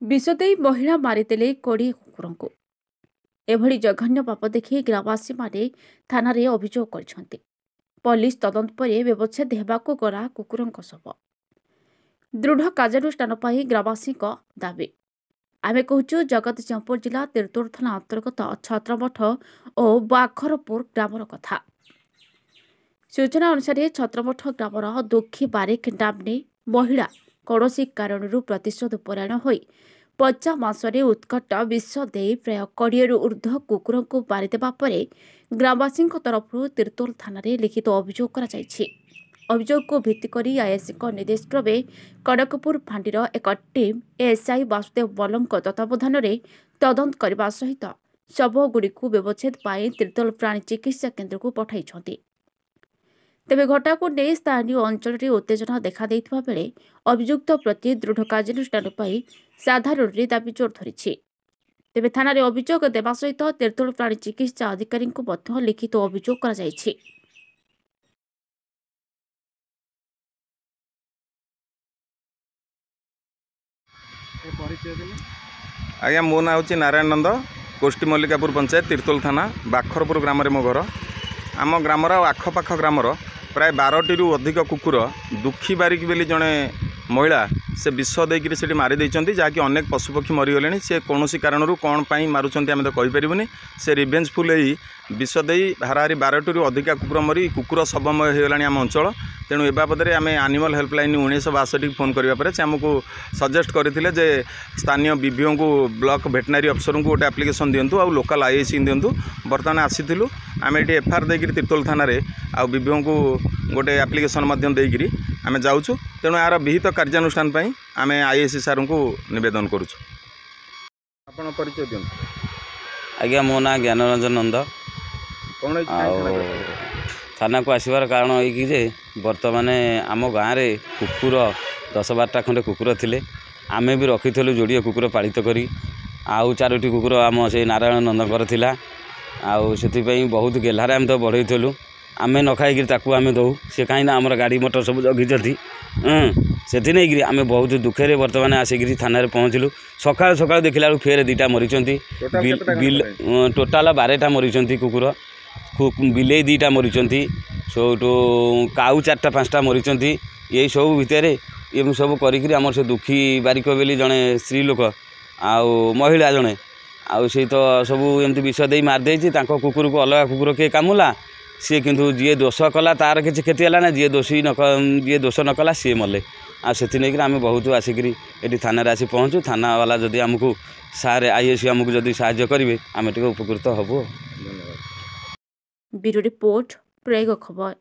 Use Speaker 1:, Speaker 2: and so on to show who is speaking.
Speaker 1: विषदेई महिला मारिदेले 20 कुकुरଙ୍କୁ एभली जघन्य पाप देखि ग्रामवासी माने थानारे अभियोग କରିଛନ୍ତି। पुलिस तदंत परे व्यवच्छेद हेबाकु गला कुकुरଙ୍କ शव। दृढ़ कार्यानुष्ठान पाई ग्रामवासीଙ୍କ दाबी। आमे कहूछु जगतसिंहपुर जिला तिर्तोल थाना अंतर्गत छत्रमठ और बाखरपुर ग्रामर कथा। सूचना अनुसार छत्रमठ ग्रामर दुखी बारिक नामने महिला कौनसी कारणरू प्रतिशोध परायण होई 50 मासरे उत्कट विष दे प्राय 20 ऊर्ध्व कुकुर को मारिदेवा परे ग्रामवासी तरफ तिर्तोल थाना लिखित अभियोग करा जायछि। अभियोग को भित्ति करी आईएससी निर्देश क्रमे कड़कपुर फांडीर एक टीम एएसआई वासुदेव बलंक तत्वावधान में तदंत करने सहित शवगुड़ी व्यवच्छेद पाई तिर्तोल प्राणी चिकित्सा केन्द्र को पठाई। तेबे घटना को नहीं स्थानीय अंचल में उत्तेजना देखा देइथिबा बेले अभियुक्त प्रति दृढ़ कार्यानुष्ठान पाई साधारण दाबी जोर धरी। तेबे थाना अभियोग देवा सहित तिर्तोल प्राणी चिकित्सा अधिकारी को लिखित अभियोग करा जायछि।
Speaker 2: आज्ञा मो ना हूँ नारायण नंद गोष्ठी मल्लिकापुर पंचायत तिर्तोल थाना बाखरपुर ग्राम मो घर। आम ग्रामर आखपाख ग्रामर प्राय 12टी अधिक कुकुर दुखी बारिक बोली जड़े महिला से विष देकर से मारी जहाँकि अनेक पशुपक्षी मरीगले। से कौन कारण कौन मारुंट आम तो कहीपरूनी। से रिवेंजफुल विष दे हाराहारी 12टी अधिका कुकुर मरी कुकुर शवमय होगला आम अंचल। तेणु ए बाबद आम एनिमल हेल्पलाइन 1962 फोन करापर से आमको सजेस्ट करते जे स्थानीय बीडीओ को ब्लॉक वेटनरी अफसर को गोटे एप्लिकेशन दिंतु आउ लोकल आईएससी दिंतु। बर्तमान आसीलु आम ये एफआईआर देकर तिर्तोल थाना आउ बीडीओ को गोटे एप्लिकेशन देकर आम जाऊँ। तेणु यार विहित कार्यानुष्ठान आम आईएससी सार को निवेदन करुँ। आपण परिचय दियंतु।
Speaker 3: आज्ञा मो ना ज्ञानरंजन नंद।
Speaker 2: कौन
Speaker 3: थाना को आसबार कारण ये बर्तमान आम गाँव में कुकुर 10-12टा खंडे कुकुर थिले। आमे भी रखी जोड़िए कुकुर पालित करी आउ 4टी कुकुर आम से नारायण नंदकर थिला। आउ से बहुत गेल्हारे आम तो बढ़ईलु। आमे न खाई आम दौ सी कहीं आम गाड़ी मोटर सब जगिंट से नहीं आम बहुत दुखे बर्तमान आसिक थाना पहुँचलु। सका सका देखला फेर 2टा मरी टोटाल 12टा मरी कुकुर। बिले 2टा मरी सोटू काऊ 4-5टा मरी। यही सब भितर ये सब करम से दुखी बारिक बोली जड़े स्त्री लोक आउ महिला जड़े आउ से तो सब एमती विष दे मारिदे कुकुर को अलग कुकुर किए कामुला सी किंतु जी दोष कला तार किसी क्षति है ना। जी दोषी जी दोष न कला सी मले आने आम बहुत आसिक ये थाना आसी पहुँचू। थाना वाला जदि आमको सार आईएससी आमको जदि साहाय्य करेंगे आम टे उपकृत हबू।
Speaker 1: ब्यूरो रिपोर्ट प्रयोग खबर।